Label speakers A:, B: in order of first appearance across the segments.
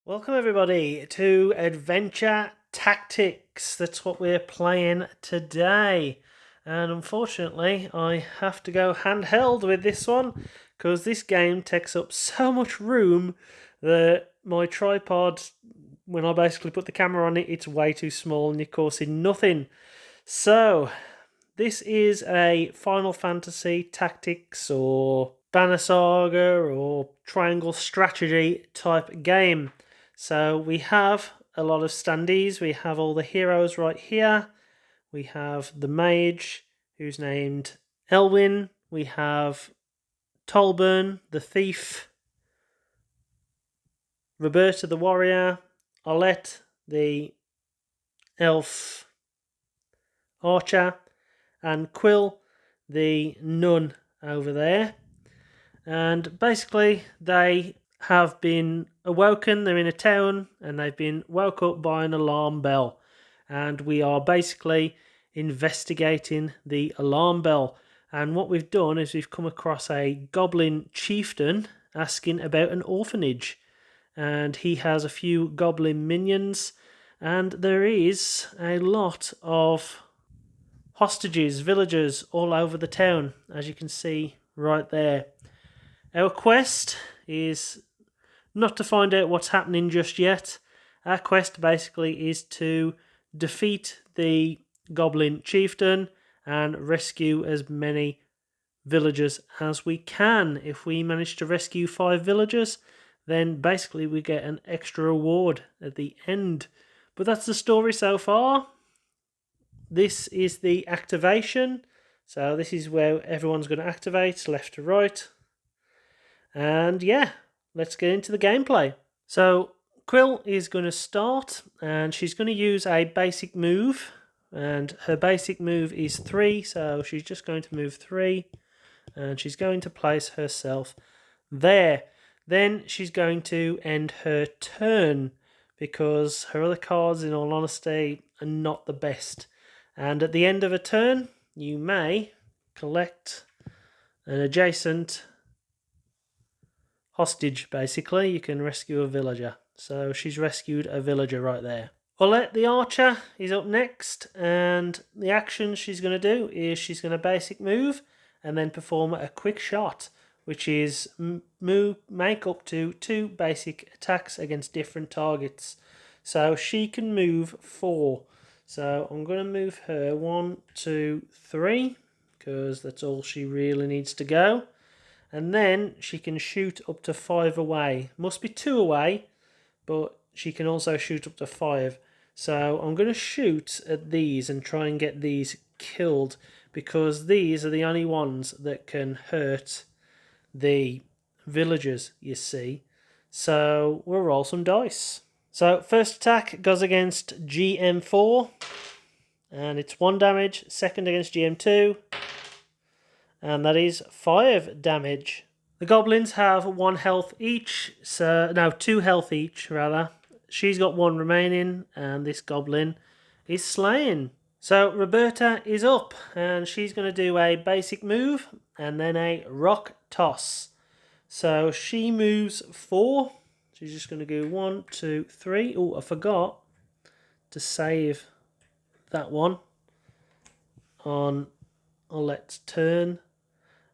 A: Welcome everybody to Adventure Tactics. That's what we're playing today. And unfortunately, I have to go handheld with this one because this game takes up so much room that my tripod, when I basically put the camera on it, it's way too small and you're causing nothing. So, this is a Final Fantasy Tactics or Banner Saga or Triangle Strategy type game. So we have a lot of standees. We have all the heroes right here. We have the mage, who's named Elwyn. We have Tolburn, the thief. Roberta, the warrior. Olette, the elf archer. And Quill, the nun over there. And basically, they have been awoken. They're in a town and they've been woke up by an alarm bell. And we are basically investigating the alarm bell. And what we've done is we've come across a goblin chieftain asking about an orphanage. And he has a few goblin minions. And there is a lot of hostages, villagers all over the town, as you can see right there. Our quest is not to find out what's happening just yet. Our quest basically is to defeat the goblin chieftain and rescue as many villagers as we can. If we manage to rescue 5 villagers, then basically we get an extra reward at the end. But that's the story so far. This is the activation. So this is where everyone's going to activate, left to right. And yeah, let's get into the gameplay. So Quill is going to start and she's going to use a basic move. And her basic move is 3, so she's just going to move 3. And she's going to place herself there. Then she's going to end her turn because her other cards, in all honesty, are not the best. And at the end of a turn, you may collect an adjacent hostage, basically. You can rescue a villager. So she's rescued a villager right there. Olette the archer is up next, and the action she's going to do is she's going to basic move and then perform a quick shot, which is make up to 2 basic attacks against different targets. So she can move 4. So I'm going to move her 1, 2, 3, because that's all she really needs to go. And then she can shoot up to 5 away. Must be 2 away, but she can also shoot up to 5. So I'm going to shoot at these and try and get these killed, because these are the only ones that can hurt the villagers, you see. So we'll roll some dice. So first attack goes against GM4, and it's 1 damage. Second against GM2, and that is 5 damage. The goblins have 1 health each, so no, 2 health each rather. She's got 1 remaining, and this goblin is slain. So Roberta is up, and she's going to do a basic move and then a rock toss. So she moves 4. She's just going to go 1, 2, 3. Oh, I forgot to save that one on Olette's turn.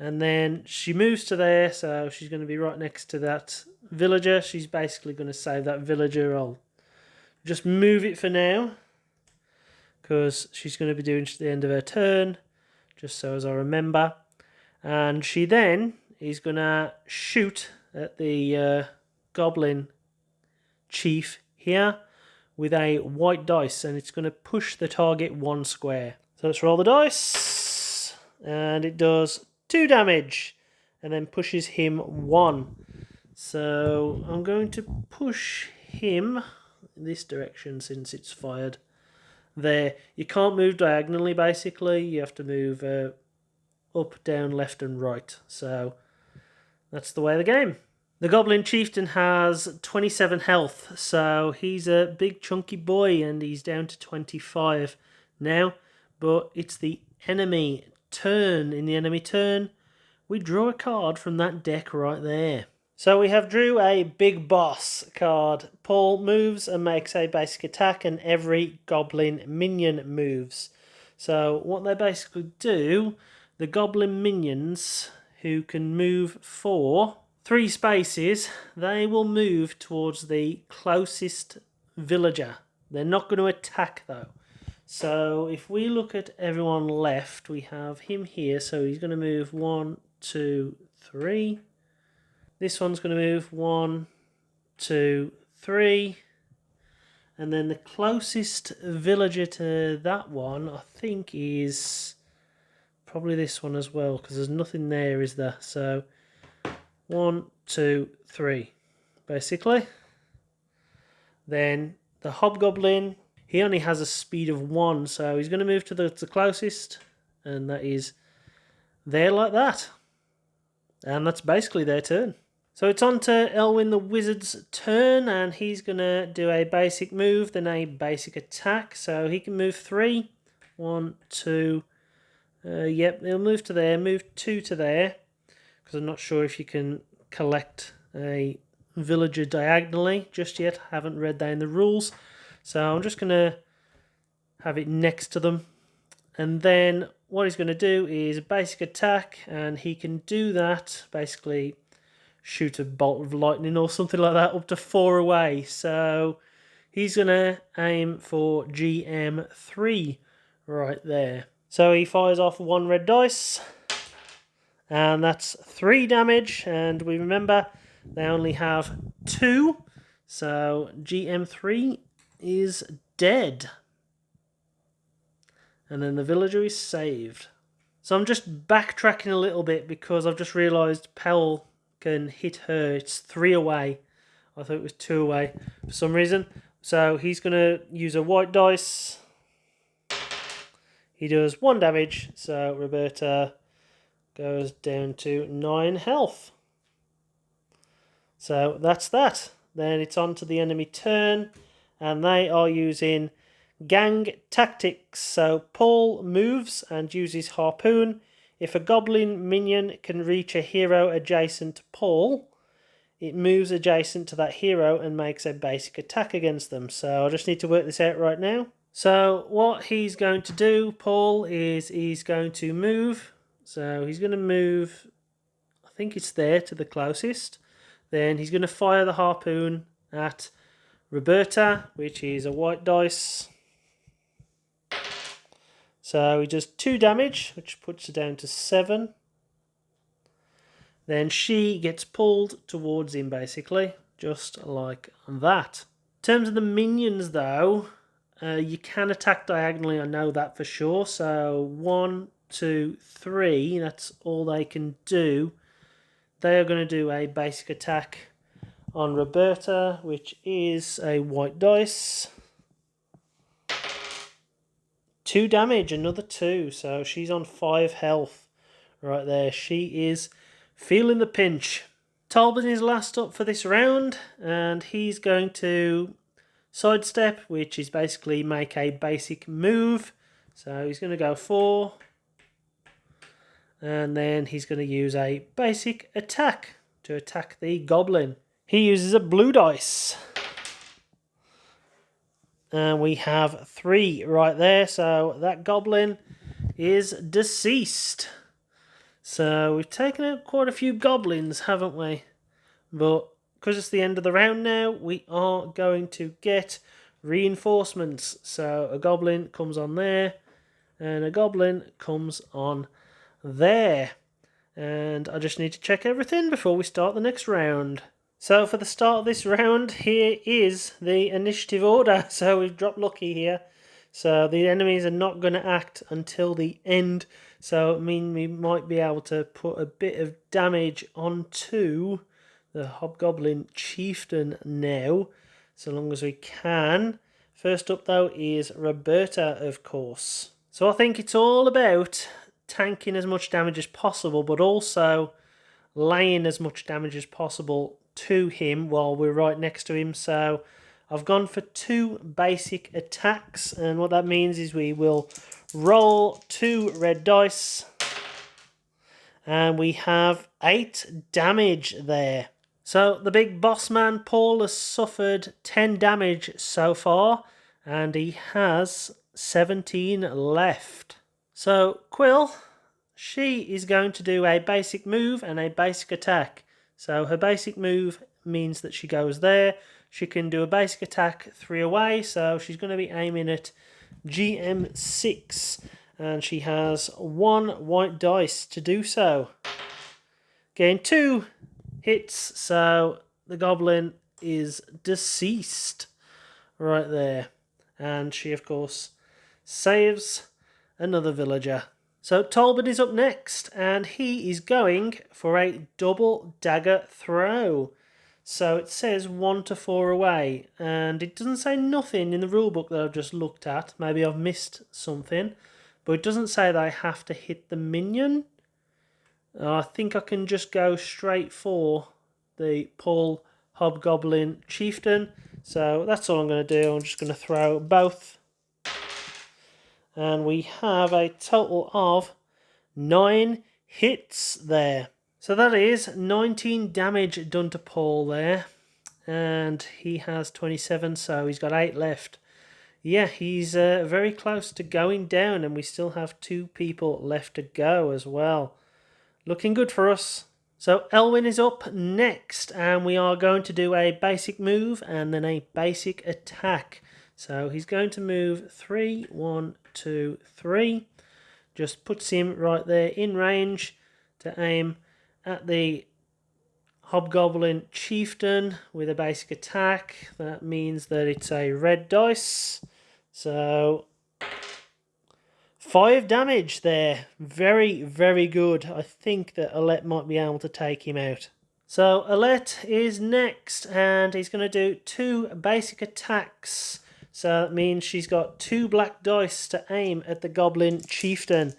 A: And then she moves to there, so she's going to be right next to that villager. She's basically going to save that villager. I'll just move it for now, because she's going to be doing to the end of her turn, just so as I remember. And she then is going to shoot at the goblin chief here with a white dice, and it's going to push the target 1 square. So let's roll the dice, and it does 2 damage, and then pushes him 1. So I'm going to push him in this direction since it's fired there. You can't move diagonally, basically. You have to move up, down, left, and right. So that's the way of the game. The Goblin Chieftain has 27 health, so he's a big chunky boy, and he's down to 25 now. But it's the enemy turn. In the enemy turn, we draw a card from that deck right there. So we have drew a Big Boss card. Paul moves and makes a basic attack, and every goblin minion moves. So what they basically do, the goblin minions who can move for 3 spaces, they will move towards the closest villager. They're not going to attack though. So if we look at everyone left, we have him here, so he's going to move 1, 2, 3. This one's going to move 1, 2, 3. And then the closest villager to that one, I think, is probably this one as well, because there's nothing there, is there? So 1, 2, 3, basically. Then the hobgoblin, he only has a speed of 1, so he's going to move to the closest, and that is there like that. And that's basically their turn. So it's on to Elwyn the Wizard's turn, and he's going to do a basic move, then a basic attack. So he can move 3. 1, 2. Yep, he'll move to there, move 2 to there, because I'm not sure if you can collect a villager diagonally just yet. Haven't read that in the rules. So I'm just going to have it next to them. And then what he's going to do is a basic attack, and he can do that, basically shoot a bolt of lightning or something like that up to 4 away. So he's going to aim for GM3 right there. So he fires off 1 red dice, and that's 3 damage, and we remember they only have 2, so GM3 is dead. And then the villager is saved. So I'm just backtracking a little bit because I've just realised Powell can hit her. It's 3 away. I thought it was 2 away for some reason. So he's going to use a white dice. He does 1 damage. So Roberta goes down to 9 health. So that's that. Then it's on to the enemy turn. And they are using gang tactics. So Paul moves and uses harpoon. If a goblin minion can reach a hero adjacent to Paul, it moves adjacent to that hero and makes a basic attack against them. So I just need to work this out right now. So what he's going to do, Paul, is he's going to move. So he's going to move, I think it's there to the closest. Then he's going to fire the harpoon at Roberta, which is a white dice. So he does 2 damage, which puts her down to 7. Then she gets pulled towards him, basically, just like that. In terms of the minions, though, you can attack diagonally, I know that for sure. So 1, 2, 3, that's all they can do. They are going to do a basic attack on Roberta, which is a white dice. 2 damage, another 2, so she's on 5 health right there. She is feeling the pinch. Talbot is last up for this round, and he's going to sidestep, which is basically make a basic move. So he's going to go 4, and then he's going to use a basic attack to attack the goblin. He uses a blue dice. And we have 3 right there, so that goblin is deceased. So we've taken out quite a few goblins, haven't we? But because it's the end of the round now, we are going to get reinforcements. So a goblin comes on there, and a goblin comes on there. And I just need to check everything before we start the next round. So for the start of this round, here is the initiative order. So we've dropped lucky here. So the enemies are not going to act until the end. So it means we might be able to put a bit of damage onto the Hobgoblin Chieftain now, so long as we can. First up though is Roberta, of course. So I think it's all about tanking as much damage as possible, but also laying as much damage as possible to him while we're right next to him. So I've gone for 2 basic attacks, and what that means is we will roll 2 red dice, and we have 8 damage there. So the big boss man Paul has suffered 10 damage so far, and he has 17 left. So Quill, she is going to do a basic move and a basic attack. So her basic move means that she goes there. She can do a basic attack 3 away, so she's going to be aiming at GM6, and she has 1 white dice to do so. Gain 2 hits, so the goblin is deceased right there. And she, of course, saves another villager. So Talbot is up next, and he is going for a double dagger throw. So it says 1 to 4 away, and it doesn't say nothing in the rulebook that I've just looked at. Maybe I've missed something, but it doesn't say that I have to hit the minion. I think I can just go straight for the Paul Hobgoblin Chieftain. So that's all I'm going to do. I'm just going to throw both. And we have a total of 9 hits there. So that is 19 damage done to Paul there. And he has 27, so he's got 8 left. Yeah, he's very close to going down, and we still have 2 people left to go as well. Looking good for us. So Elwyn is up next, and we are going to do a basic move and then a basic attack. So he's going to move 3, 1, 2, 3. Just puts him right there in range to aim at the Hobgoblin Chieftain with a basic attack. That means that it's a red dice. So 5 damage there. Very, very good. I think that Alette might be able to take him out. So Alette is next, and he's going to do 2 basic attacks. So that means she's got 2 black dice to aim at the Goblin Chieftain.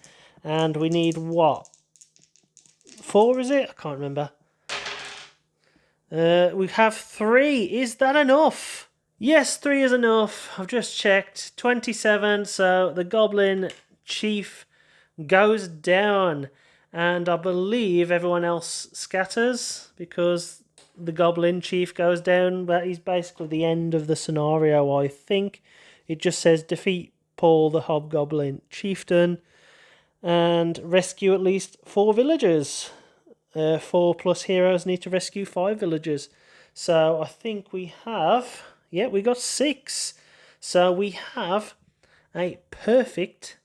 A: And we need what? 4, is it? I can't remember. We have 3. Is that enough? Yes, 3 is enough. I've just checked. 27, so the Goblin Chief goes down. And I believe everyone else scatters because the Goblin Chief goes down. That is basically the end of the scenario, I think. It just says defeat Paul the Hobgoblin Chieftain and rescue at least 4 villagers. 4 plus heroes need to rescue 5 villagers. So I think we have... yeah, we got 6. So we have a perfect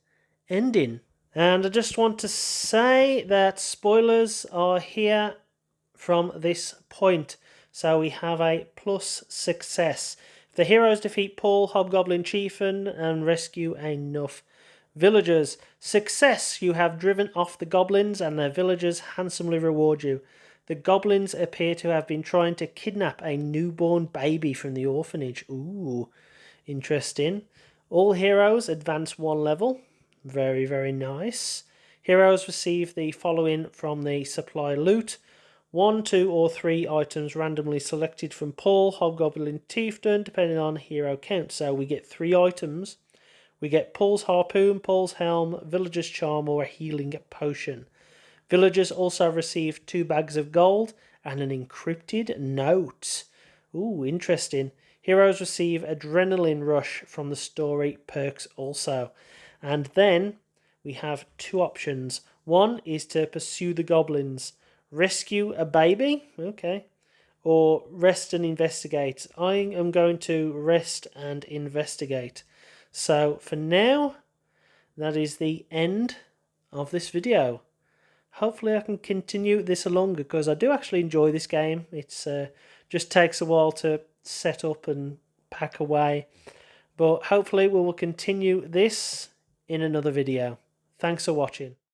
A: ending. And I just want to say that spoilers are here from this point. So we have a plus success. If the heroes defeat Paul, Hobgoblin Chieftain, and rescue enough villagers. Success, you have driven off the goblins and their villagers handsomely reward you. The goblins appear to have been trying to kidnap a newborn baby from the orphanage. Ooh, interesting. All heroes advance 1 level. Very, very nice. Heroes receive the following from the supply loot. 1, 2, or 3 items randomly selected from Paul, Hobgoblin Chieftain, depending on hero count. So we get 3 items. We get Paul's Harpoon, Paul's Helm, Villager's Charm, or a Healing Potion. Villagers also receive 2 bags of gold and an encrypted note. Ooh, interesting. Heroes receive Adrenaline Rush from the story perks also. And then we have 2 options. One is to pursue the goblins. Rescue a baby, okay, or rest and investigate. I am going to rest and investigate. So for now, that is the end of this video. Hopefully I can continue this along because I do actually enjoy this game. It's just takes a while to set up and pack away. But hopefully we will continue this in another video. Thanks for watching.